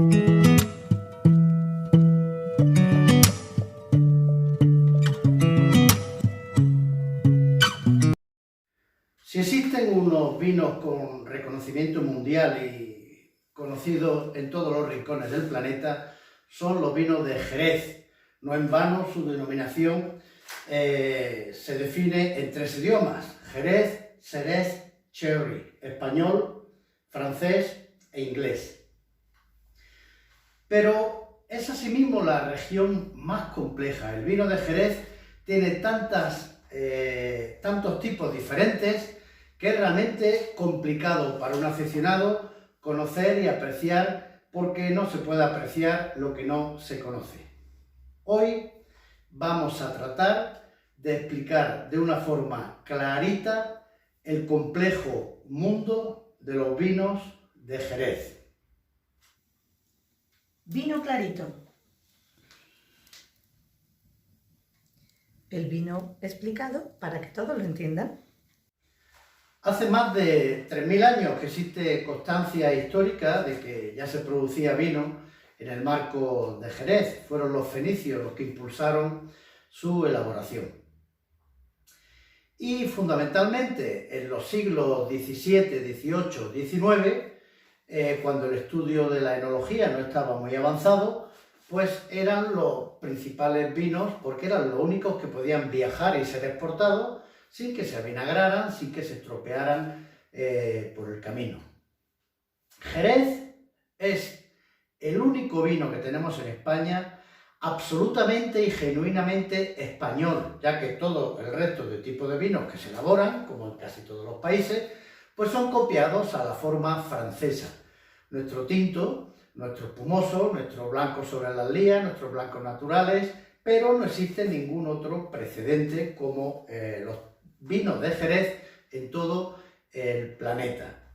Si existen unos vinos con reconocimiento mundial y conocidos en todos los rincones del planeta, son los vinos de Jerez. No en vano su denominación se define en 3 idiomas: Jerez, Xerez, Sherry, español, francés e inglés. Pero es asimismo la región más compleja. El vino de Jerez tiene tantos tipos diferentes que es realmente complicado para un aficionado conocer y apreciar, porque no se puede apreciar lo que no se conoce. Hoy vamos a tratar de explicar de una forma clarita el complejo mundo de los vinos de Jerez. Vino clarito. El vino explicado para que todos lo entiendan. Hace más de 3000 años que existe constancia histórica de que ya se producía vino en el marco de Jerez. Fueron los fenicios los que impulsaron su elaboración. Y fundamentalmente en los siglos XVII, XVIII, XIX, cuando el estudio de la enología no estaba muy avanzado, pues eran los principales vinos, porque eran los únicos que podían viajar y ser exportados sin que se avinagraran, sin que se estropearan por el camino. Jerez es el único vino que tenemos en España absolutamente y genuinamente español, ya que todo el resto de tipos de vinos que se elaboran, como en casi todos los países, pues son copiados a la forma francesa. Nuestro tinto, nuestro espumoso, nuestro blanco sobre las lías, nuestros blancos naturales, pero no existe ningún otro precedente como los vinos de Jerez en todo el planeta.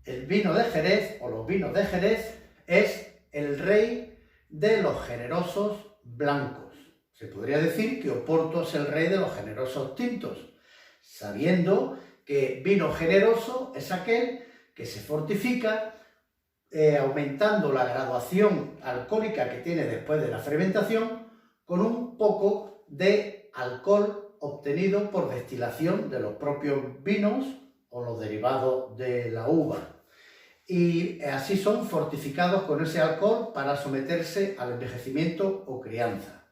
El vino de Jerez, o los vinos de Jerez, es el rey de los generosos blancos. Se podría decir que Oporto es el rey de los generosos tintos, sabiendo que vino generoso es aquel que se fortifica aumentando la graduación alcohólica que tiene después de la fermentación con un poco de alcohol obtenido por destilación de los propios vinos o los derivados de la uva. Y así son fortificados con ese alcohol para someterse al envejecimiento o crianza.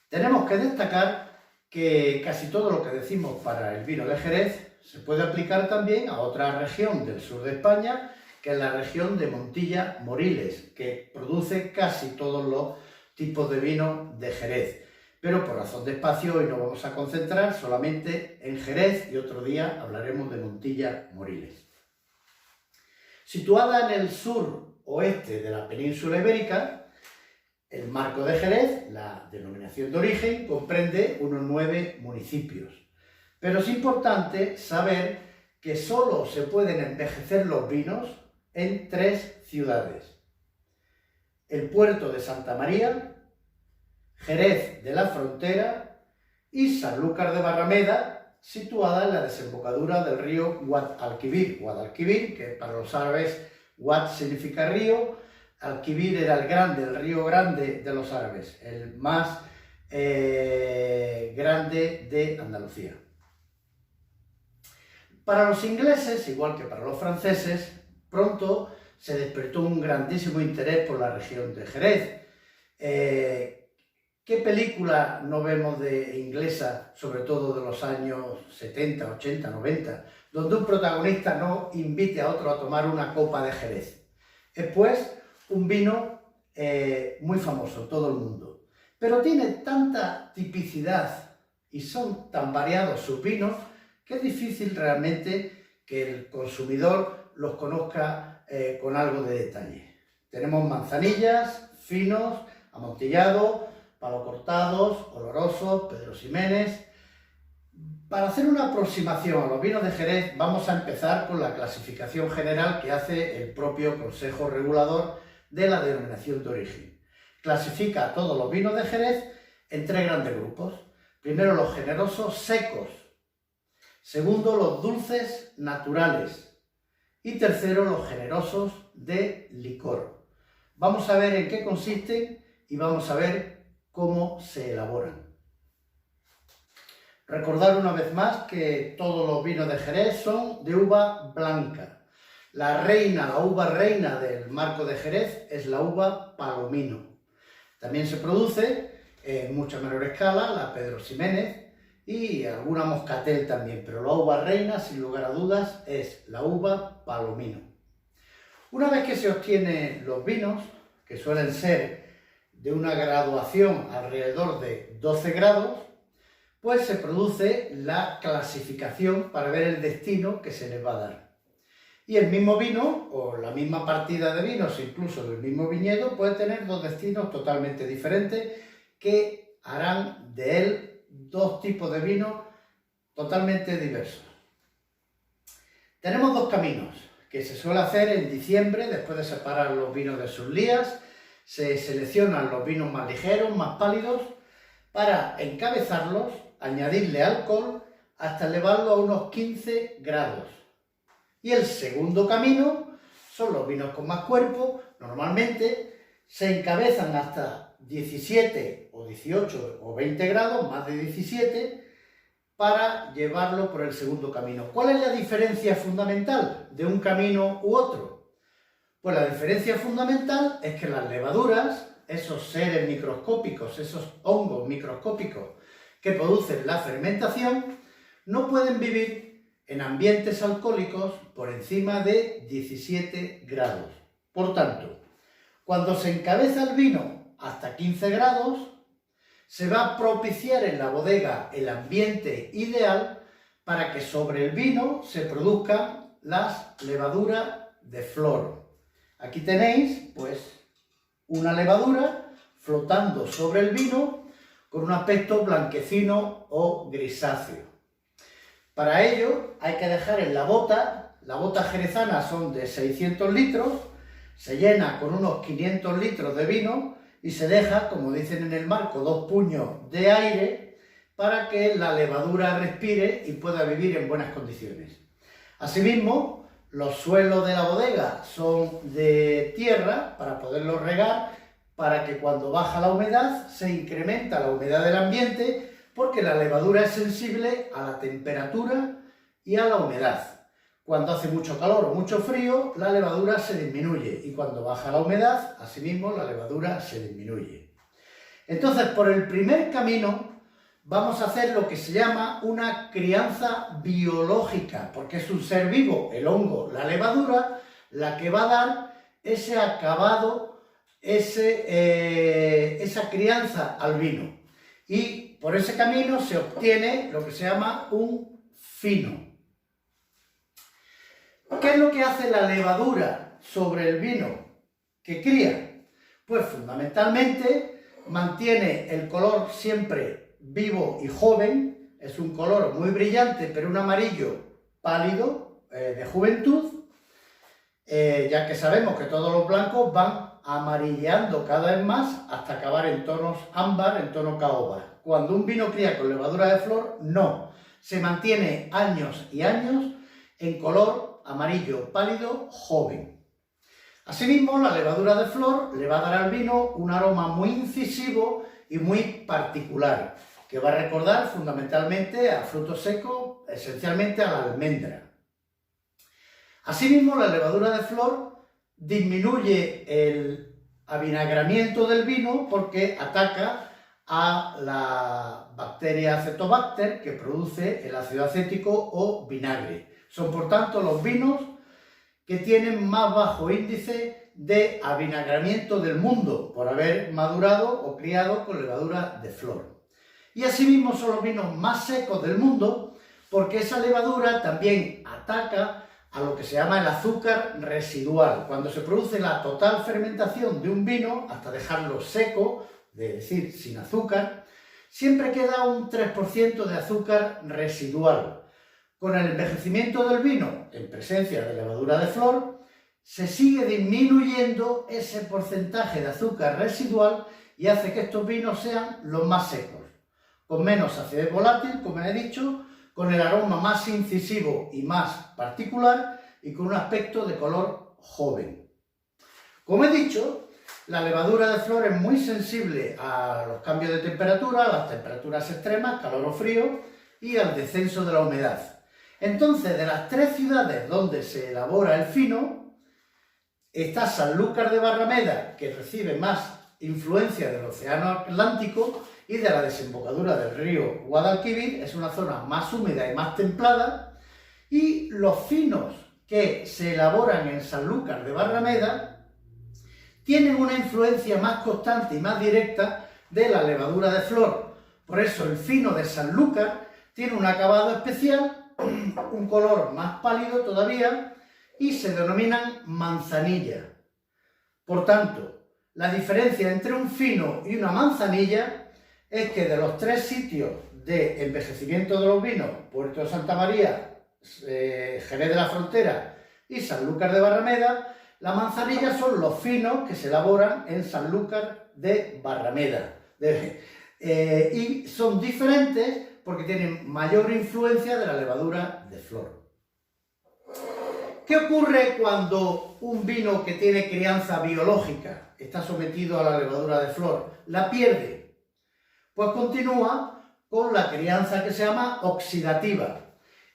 Tenemos que destacar que casi todo lo que decimos para el vino de Jerez se puede aplicar también a otra región del sur de España, que es la región de Montilla-Moriles, que produce casi todos los tipos de vino de Jerez. Pero por razón de espacio hoy nos vamos a concentrar solamente en Jerez y otro día hablaremos de Montilla-Moriles. Situada en el sur oeste de la península ibérica, el marco de Jerez, la denominación de origen, comprende unos 9 municipios. Pero es importante saber que solo se pueden envejecer los vinos en 3 ciudades: el puerto de Santa María, Jerez de la Frontera y Sanlúcar de Barrameda, situada en la desembocadura del río Guadalquivir. Guadalquivir, que para los árabes Guad significa río, Alquivir era el río grande de los árabes, el más grande de Andalucía. Para los ingleses, igual que para los franceses, pronto se despertó un grandísimo interés por la región de Jerez. ¿Qué película no vemos de inglesa, sobre todo de los años 70, 80, 90, donde un protagonista no invite a otro a tomar una copa de Jerez? Es pues un vino muy famoso en todo el mundo, pero tiene tanta tipicidad y son tan variados sus vinos que es difícil realmente que el consumidor los conozca con algo de detalle. Tenemos manzanillas, finos, amontillados, palo cortados, olorosos, Pedro Ximénez. Para hacer una aproximación a los vinos de Jerez vamos a empezar con la clasificación general que hace el propio Consejo Regulador de la Denominación de Origen. Clasifica a todos los vinos de Jerez en 3 grandes grupos. Primero, los generosos secos. Segundo, los dulces naturales. Y tercero, los generosos de licor. Vamos a ver en qué consisten y vamos a ver cómo se elaboran. Recordar una vez más que todos los vinos de Jerez son de uva blanca. La uva reina del marco de Jerez es la uva Palomino. También se produce en mucha menor escala la Pedro Ximénez y alguna Moscatel también, pero la uva reina, sin lugar a dudas, es la uva Palomino. Una vez que se obtienen los vinos, que suelen ser de una graduación alrededor de 12 grados, pues se produce la clasificación para ver el destino que se les va a dar. Y el mismo vino, o la misma partida de vinos, incluso del mismo viñedo, puede tener dos destinos totalmente diferentes que harán de él dos tipos de vinos totalmente diversos. Tenemos dos caminos que se suele hacer en diciembre, después de separar los vinos de sus lías. Se seleccionan los vinos más ligeros, más pálidos, para encabezarlos, añadirle alcohol hasta elevarlo a unos 15 grados. Y el segundo camino son los vinos con más cuerpo. Normalmente se encabezan hasta 17 o 18 o 20 grados, más de 17, para llevarlo por el segundo camino. ¿Cuál es la diferencia fundamental de un camino u otro? Pues la diferencia fundamental es que las levaduras, esos seres microscópicos, esos hongos microscópicos que producen la fermentación, no pueden vivir en ambientes alcohólicos por encima de 17 grados. Por tanto, cuando se encabeza el vino hasta 15 grados, se va a propiciar en la bodega el ambiente ideal para que sobre el vino se produzcan las levaduras de flor. Aquí tenéis, pues, una levadura flotando sobre el vino con un aspecto blanquecino o grisáceo. Para ello hay que dejar en la bota jerezana son de 600 litros, se llena con unos 500 litros de vino y se deja, como dicen en el marco, 2 puños de aire para que la levadura respire y pueda vivir en buenas condiciones. Asimismo, los suelos de la bodega son de tierra para poderlos regar, para que cuando baja la humedad se incrementa la humedad del ambiente, porque la levadura es sensible a la temperatura y a la humedad. Cuando hace mucho calor o mucho frío, la levadura se disminuye y cuando baja la humedad, asimismo, la levadura se disminuye. Entonces, por el primer camino vamos a hacer lo que se llama una crianza biológica, porque es un ser vivo, el hongo, la levadura, la que va a dar ese acabado, esa crianza al vino. Y por ese camino se obtiene lo que se llama un fino. ¿Qué es lo que hace la levadura sobre el vino que cría? Pues fundamentalmente mantiene el color siempre vivo y joven, es un color muy brillante, pero un amarillo pálido, de juventud, ya que sabemos que todos los blancos van amarilleando cada vez más hasta acabar en tonos ámbar, en tono caoba. Cuando un vino cría con levadura de flor, no, se mantiene años y años en color amarillo pálido joven. Asimismo, la levadura de flor le va a dar al vino un aroma muy incisivo y muy particular, que va a recordar fundamentalmente a frutos secos, esencialmente a la almendra. Asimismo, la levadura de flor disminuye el avinagramiento del vino porque ataca a la bacteria Acetobacter que produce el ácido acético o vinagre. Son, por tanto, los vinos que tienen más bajo índice de avinagramiento del mundo por haber madurado o criado con levadura de flor. Y asimismo son los vinos más secos del mundo porque esa levadura también ataca a lo que se llama el azúcar residual. Cuando se produce la total fermentación de un vino, hasta dejarlo seco, es decir, sin azúcar, siempre queda un 3% de azúcar residual. Con el envejecimiento del vino, en presencia de levadura de flor, se sigue disminuyendo ese porcentaje de azúcar residual y hace que estos vinos sean los más secos, con menos acidez volátil, como he dicho, con el aroma más incisivo y más particular y con un aspecto de color joven. Como he dicho, la levadura de flor es muy sensible a los cambios de temperatura, a las temperaturas extremas, calor o frío, y al descenso de la humedad. Entonces, de las 3 ciudades donde se elabora el fino, está Sanlúcar de Barrameda, que recibe más influencia del océano Atlántico y de la desembocadura del río Guadalquivir, es una zona más húmeda y más templada, y los finos que se elaboran en Sanlúcar de Barrameda tienen una influencia más constante y más directa de la levadura de flor. Por eso el fino de Sanlúcar tiene un acabado especial, un color más pálido todavía, y se denominan manzanilla. Por tanto, la diferencia entre un fino y una manzanilla es que de los 3 sitios de envejecimiento de los vinos, Puerto de Santa María, Jerez de la Frontera y Sanlúcar de Barrameda, la manzanilla son los finos que se elaboran en Sanlúcar de Barrameda. Y son diferentes porque tienen mayor influencia de la levadura de flor. ¿Qué ocurre cuando un vino que tiene crianza biológica está sometido a la levadura de flor? La pierde. Pues continúa con la crianza que se llama oxidativa.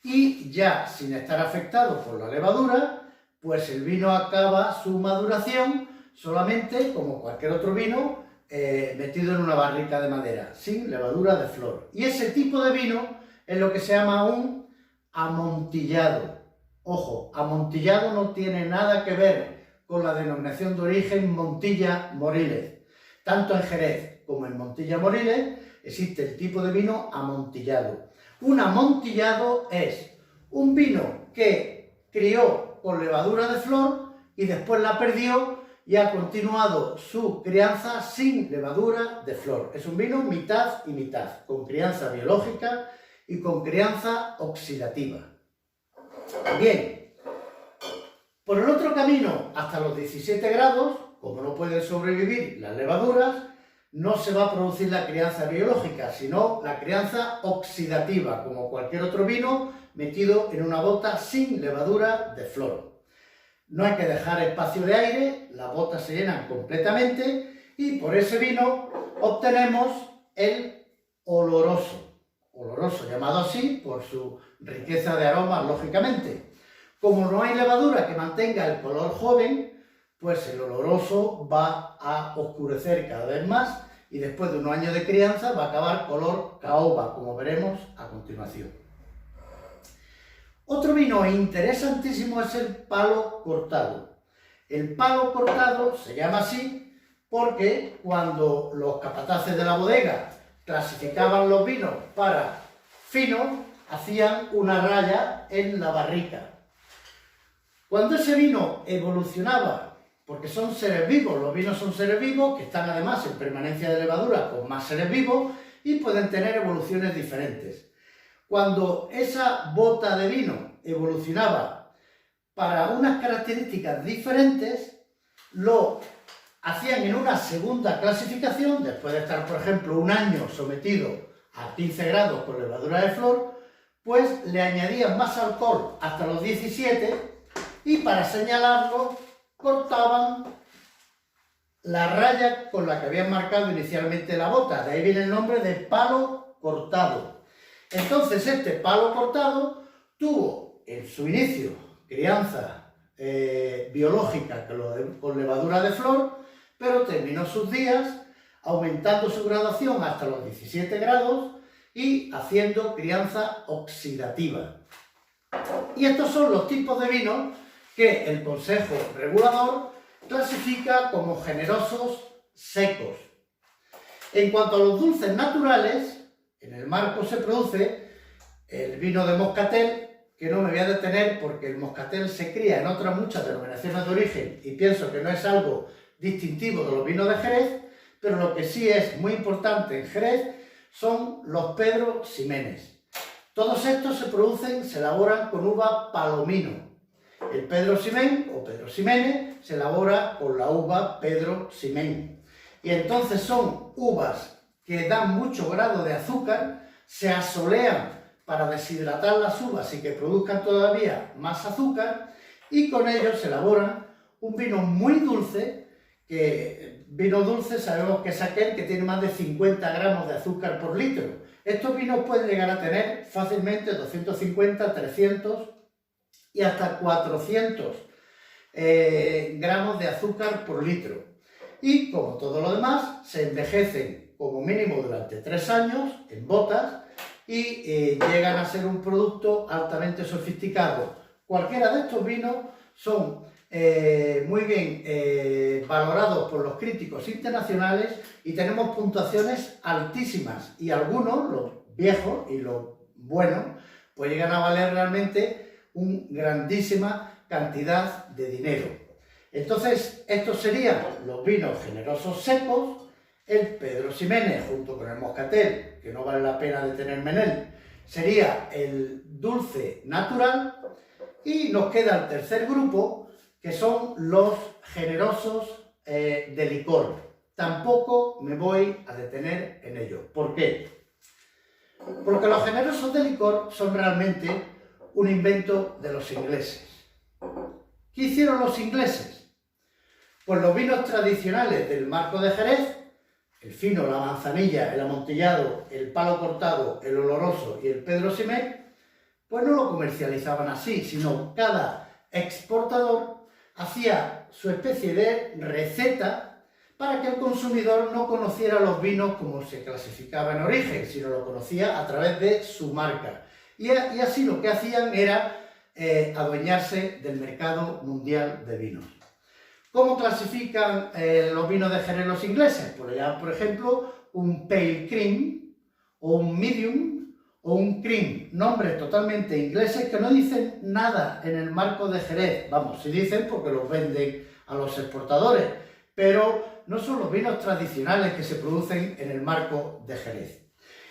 Y ya sin estar afectado por la levadura, pues el vino acaba su maduración solamente como cualquier otro vino metido en una barrica de madera, sin levadura de flor. Y ese tipo de vino es lo que se llama un amontillado. Ojo, amontillado no tiene nada que ver con la denominación de origen Montilla-Moriles. Tanto en Jerez como en Montilla-Moriles existe el tipo de vino amontillado. Un amontillado es un vino que crió con levadura de flor y después la perdió y ha continuado su crianza sin levadura de flor. Es un vino mitad y mitad, con crianza biológica y con crianza oxidativa. Bien, por el otro camino, hasta los 17 grados, como no pueden sobrevivir las levaduras, no se va a producir la crianza biológica, sino la crianza oxidativa, como cualquier otro vino metido en una bota sin levadura de flor. No hay que dejar espacio de aire, las botas se llenan completamente y por ese vino obtenemos el oloroso. Oloroso, llamado así por su riqueza de aromas, lógicamente. Como no hay levadura que mantenga el color joven, pues el oloroso va a oscurecer cada vez más y después de unos años de crianza va a acabar color caoba, como veremos a continuación. Otro vino interesantísimo es el palo cortado. El palo cortado se llama así porque cuando los capataces de la bodega clasificaban los vinos para fino, hacían una raya en la barrica. Cuando ese vino evolucionaba, porque son seres vivos, los vinos son seres vivos que están además en permanencia de levadura con más seres vivos y pueden tener evoluciones diferentes. Cuando esa bota de vino evolucionaba para unas características diferentes, lo hacían en una segunda clasificación, después de estar, por ejemplo, un año sometido a 15 grados con levadura de flor, pues le añadían más alcohol hasta los 17 y para señalarlo cortaban la raya con la que habían marcado inicialmente la bota. De ahí viene el nombre de palo cortado. Entonces este palo cortado tuvo en su inicio crianza biológica con levadura de flor, pero terminó sus días aumentando su graduación hasta los 17 grados y haciendo crianza oxidativa. Y estos son los tipos de vinos que el Consejo Regulador clasifica como generosos secos. En cuanto a los dulces naturales, en el marco se produce el vino de moscatel, que no me voy a detener porque el moscatel se cría en otras muchas denominaciones de origen y pienso que no es algo distintivo de los vinos de Jerez, pero lo que sí es muy importante en Jerez son los Pedro Ximénez. Todos estos se elaboran con uva palomino. El Pedro Ximénez o Pedro Ximénez se elabora con la uva Pedro Ximénez. Y entonces son uvas que dan mucho grado de azúcar, se asolean para deshidratar las uvas y que produzcan todavía más azúcar y con ello se elaboran un vino muy dulce, que vino dulce sabemos que es aquel que tiene más de 50 gramos de azúcar por litro. Estos vinos pueden llegar a tener fácilmente 250, 300 y hasta 400 gramos de azúcar por litro. Y como todo lo demás, se envejecen como mínimo durante 3 años en botas y llegan a ser un producto altamente sofisticado. Cualquiera de estos vinos son muy bien valorados por los críticos internacionales y tenemos puntuaciones altísimas, y algunos, los viejos y los buenos, pues llegan a valer realmente una grandísima cantidad de dinero. Entonces, estos serían los vinos generosos secos, el Pedro Ximénez junto con el Moscatel, que no vale la pena detenerme en él, sería el dulce natural, y nos queda el tercer grupo, que son los generosos de licor. Tampoco me voy a detener en ello. ¿Por qué? Porque los generosos de licor son realmente un invento de los ingleses. ¿Qué hicieron los ingleses? Pues los vinos tradicionales del marco de Jerez, el fino, la manzanilla, el amontillado, el palo cortado, el oloroso y el Pedro Ximénez, pues no lo comercializaban así, sino cada exportador hacía su especie de receta para que el consumidor no conociera los vinos como se clasificaba en origen, sino lo conocía a través de su marca. Y así lo que hacían era adueñarse del mercado mundial de vinos. ¿Cómo clasifican los vinos de Jerez los ingleses? Pues le llaman, por ejemplo, un Pale Cream, o un Medium, o un Cream. Nombres totalmente ingleses que no dicen nada en el marco de Jerez. Vamos, sí dicen porque los venden a los exportadores, pero no son los vinos tradicionales que se producen en el marco de Jerez.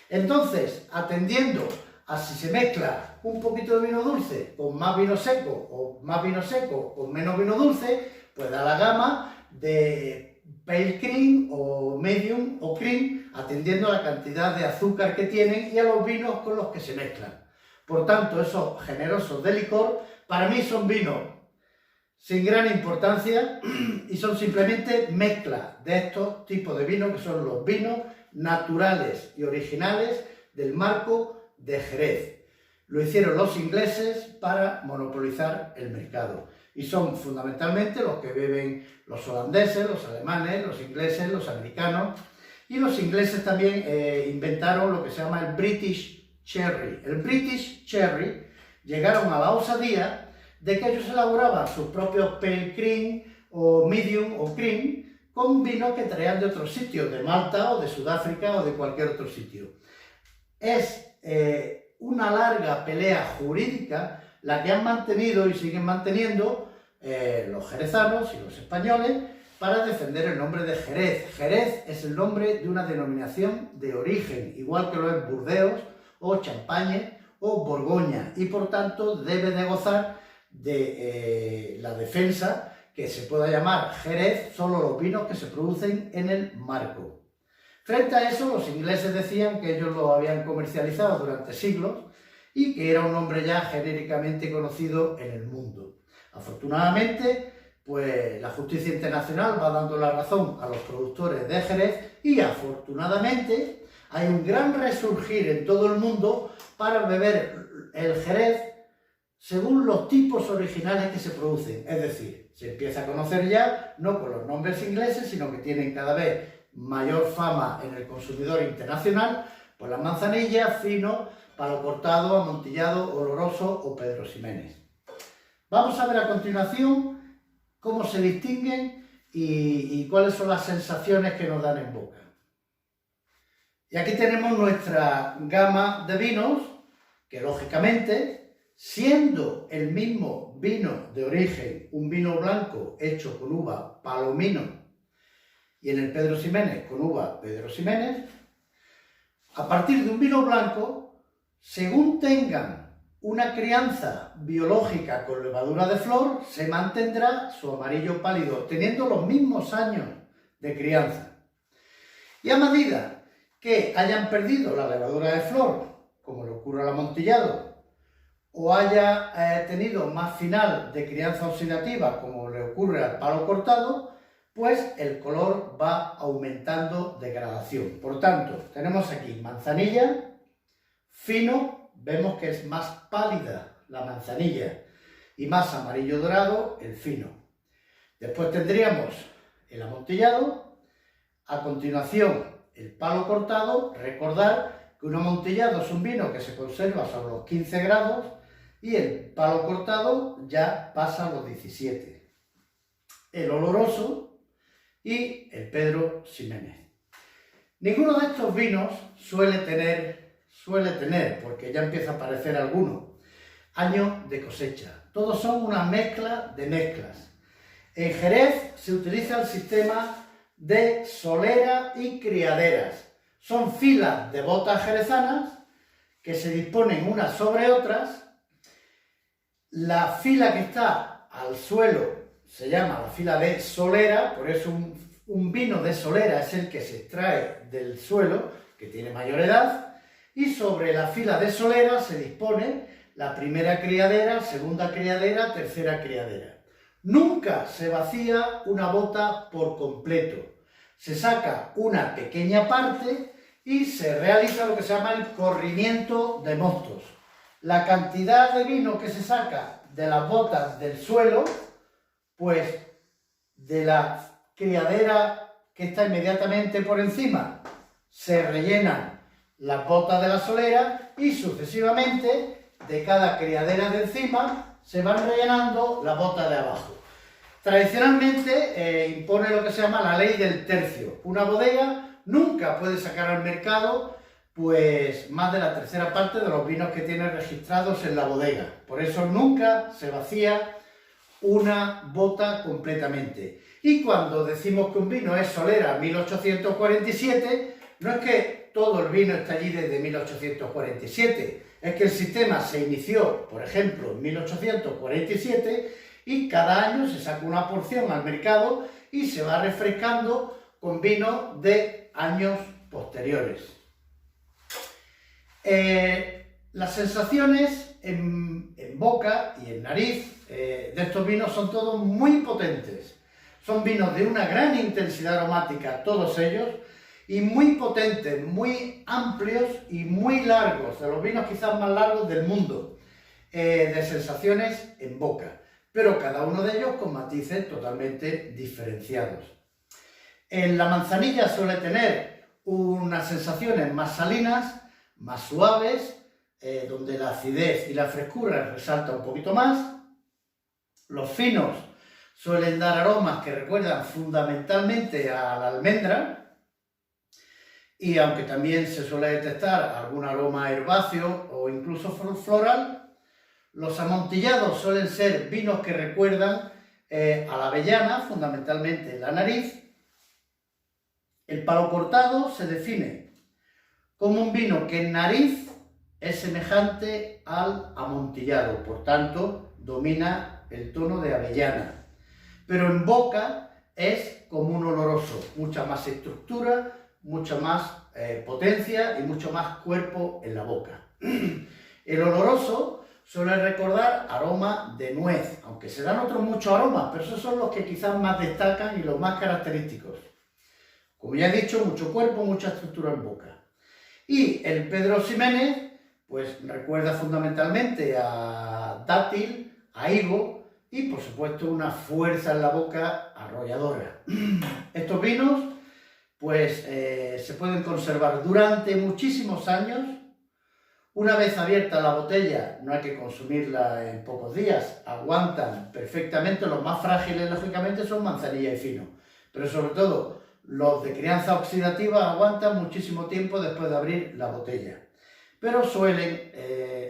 Entonces, atendiendo a si se mezcla un poquito de vino dulce con más vino seco, o más vino seco con menos vino dulce, pues da la gama de Pale Cream o Medium o Cream, atendiendo a la cantidad de azúcar que tienen y a los vinos con los que se mezclan. Por tanto, esos generosos de licor para mí son vinos sin gran importancia y son simplemente mezcla de estos tipos de vinos, que son los vinos naturales y originales del marco de Jerez. Lo hicieron los ingleses para monopolizar el mercado. Y son fundamentalmente los que beben los holandeses, los alemanes, los ingleses, los americanos. Y los ingleses también inventaron lo que se llama el British Cherry. El British Cherry llegaron a la osadía de que ellos elaboraban sus propios Pale Cream o Medium o Cream con vinos que traían de otros sitios, de Malta o de Sudáfrica o de cualquier otro sitio. Es una larga pelea jurídica la que han mantenido y siguen manteniendo los jerezanos y los españoles para defender el nombre de Jerez. Jerez es el nombre de una denominación de origen, igual que lo es Burdeos o Champagne o Borgoña, y por tanto debe de gozar de la defensa que se pueda llamar Jerez solo los vinos que se producen en el marco. Frente a eso, los ingleses decían que ellos lo habían comercializado durante siglos y que era un nombre ya genéricamente conocido en el mundo. Afortunadamente, pues la justicia internacional va dando la razón a los productores de Jerez y afortunadamente hay un gran resurgir en todo el mundo para beber el Jerez según los tipos originales que se producen. Es decir, se empieza a conocer ya, no con los nombres ingleses, sino que tienen cada vez mayor fama en el consumidor internacional, por la manzanilla, fino, palo cortado, amontillado, oloroso o Pedro Ximénez. Vamos a ver a continuación cómo se distinguen y cuáles son las sensaciones que nos dan en boca. Y aquí tenemos nuestra gama de vinos, que lógicamente, siendo el mismo vino de origen, un vino blanco hecho con uva Palomino, y en el Pedro Ximénez con uva Pedro Ximénez, a partir de un vino blanco, según tengan una crianza biológica con levadura de flor, se mantendrá su amarillo pálido, teniendo los mismos años de crianza. Y a medida que hayan perdido la levadura de flor, como le ocurre al amontillado, o haya tenido más final de crianza oxidativa, como le ocurre al palo cortado, pues el color va aumentando de gradación. Por tanto, tenemos aquí manzanilla, fino, vemos que es más pálida la manzanilla y más amarillo dorado el fino. Después tendríamos el amontillado, a continuación el palo cortado. Recordar que un amontillado es un vino que se conserva sobre los 15 grados y el palo cortado ya pasa a los 17. El oloroso y el Pedro Ximénez. Ninguno de estos vinos suele tener, porque ya empieza a aparecer alguno, año de cosecha. Todos son una mezcla de mezclas. En Jerez se utiliza el sistema de solera y criaderas. Son filas de botas jerezanas que se disponen unas sobre otras. La fila que está al suelo se llama la fila de solera, por eso un vino de solera es el que se extrae del suelo, que tiene mayor edad, y sobre la fila de solera se dispone la primera criadera, segunda criadera, tercera criadera. Nunca se vacía una bota por completo. Se saca una pequeña parte y se realiza lo que se llama el corrimiento de mostos. La cantidad de vino que se saca de las botas del suelo, pues de la criadera que está inmediatamente por encima, se rellenan las botas de la solera y sucesivamente de cada criadera de encima se van rellenando las botas de abajo. Tradicionalmente impone lo que se llama la ley del tercio. Una bodega nunca puede sacar al mercado pues más de la tercera parte de los vinos que tiene registrados en la bodega. Por eso nunca se vacía una bota completamente. Y cuando decimos que un vino es solera 1847, no es que todo el vino está allí desde 1847, es que el sistema se inició, por ejemplo, en 1847 y cada año se saca una porción al mercado y se va refrescando con vinos de años posteriores. Las sensaciones en boca y en nariz de estos vinos son todos muy potentes. Son vinos de una gran intensidad aromática, todos ellos, y muy potentes, muy amplios y muy largos, de los vinos quizás más largos del mundo, de sensaciones en boca, pero cada uno de ellos con matices totalmente diferenciados. En la manzanilla suele tener unas sensaciones más salinas, más suaves, donde la acidez y la frescura resalta un poquito más. Los finos suelen dar aromas que recuerdan fundamentalmente a la almendra, y aunque también se suele detectar algún aroma herbáceo o incluso floral, los amontillados suelen ser vinos que recuerdan a la avellana, fundamentalmente en la nariz. El palo cortado se define como un vino que en nariz es semejante al amontillado, por tanto domina el tono de avellana, pero en boca es como un oloroso, mucha más estructura, mucha más potencia y mucho más cuerpo en la boca. El oloroso suele recordar aroma de nuez, aunque se dan otros muchos aromas, pero esos son los que quizás más destacan y los más característicos. Como ya he dicho, mucho cuerpo, mucha estructura en boca. Y el Pedro Ximénez, pues recuerda fundamentalmente a dátil, a higo y por supuesto una fuerza en la boca arrolladora. Estos vinos pues se pueden conservar durante muchísimos años. Una vez abierta la botella, no hay que consumirla en pocos días, aguantan perfectamente. Los más frágiles, lógicamente, son manzanilla y fino, pero sobre todo los de crianza oxidativa aguantan muchísimo tiempo después de abrir la botella, pero suelen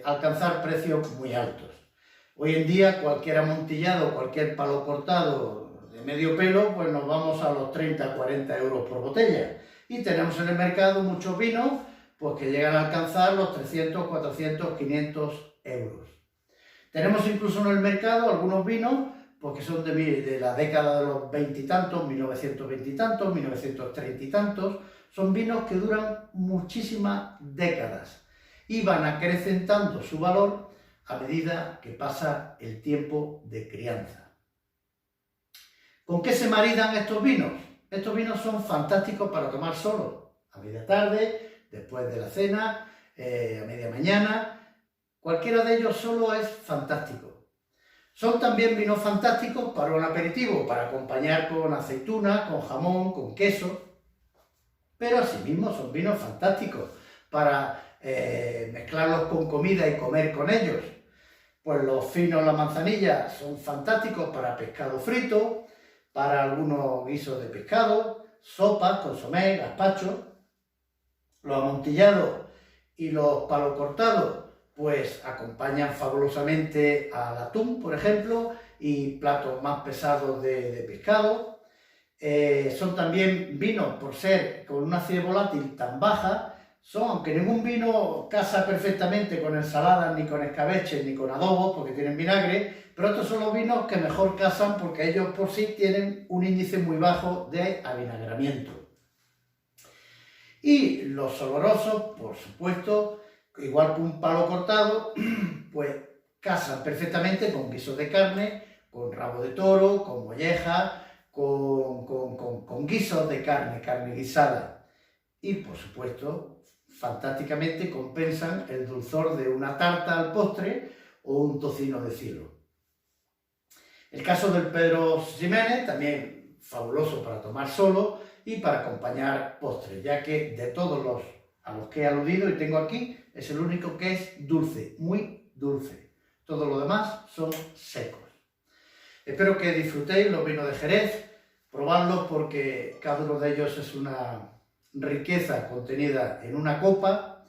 alcanzar precios muy altos. Hoy en día cualquier amontillado, cualquier palo cortado de medio pelo, pues nos vamos a los 30-40 euros por botella. Y tenemos en el mercado muchos vinos pues, que llegan a alcanzar los 300, 400, 500 euros. Tenemos incluso en el mercado algunos vinos porque son de la década de los 20 y tantos, 1920 y tantos, 1930 y tantos. Son vinos que duran muchísimas décadas y van acrecentando su valor a medida que pasa el tiempo de crianza. ¿Con qué se maridan estos vinos? Estos vinos son fantásticos para tomar solo, a media tarde, después de la cena, a media mañana. Cualquiera de ellos solo es fantástico. Son también vinos fantásticos para un aperitivo, para acompañar con aceitunas, con jamón, con queso. Pero asimismo son vinos fantásticos para mezclarlos con comida y comer con ellos. Pues los finos, la manzanilla, son fantásticos para pescado frito, para algunos guisos de pescado, sopas, consomé, gazpacho. Los amontillados y los palos cortados pues acompañan fabulosamente al atún, por ejemplo, y platos más pesados de pescado. Son también vinos, por ser con una acidez volátil tan baja, aunque ningún vino casa perfectamente con ensaladas, ni con escabeches, ni con adobos, porque tienen vinagre, pero estos son los vinos que mejor casan porque ellos por sí tienen un índice muy bajo de avinagramiento. Y los olorosos, por supuesto, igual que un palo cortado, pues casan perfectamente con guisos de carne, con rabo de toro, con molleja, con guisos de carne guisada. Y, por supuesto, fantásticamente compensan el dulzor de una tarta al postre o un tocino de cielo. El caso del Pedro Ximénez, también fabuloso para tomar solo y para acompañar postres, ya que de todos los a los que he aludido y tengo aquí, es el único que es dulce, muy dulce. Todo lo demás son secos. Espero que disfrutéis los vinos de Jerez, probadlos porque cada uno de ellos es una riqueza contenida en una copa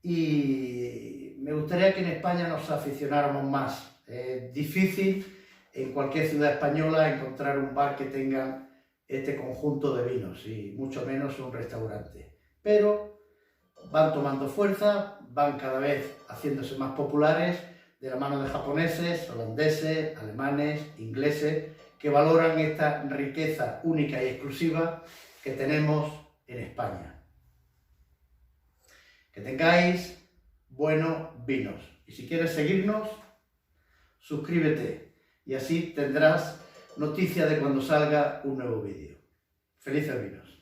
y me gustaría que en España nos aficionáramos más. Es difícil en cualquier ciudad española encontrar un bar que tenga este conjunto de vinos y mucho menos un restaurante. Pero van tomando fuerza, van cada vez haciéndose más populares de la mano de japoneses, holandeses, alemanes, ingleses, que valoran esta riqueza única y exclusiva que tenemos en España. Que tengáis buenos vinos. Y si quieres seguirnos, suscríbete y así tendrás noticia de cuando salga un nuevo vídeo. ¡Felices vinos!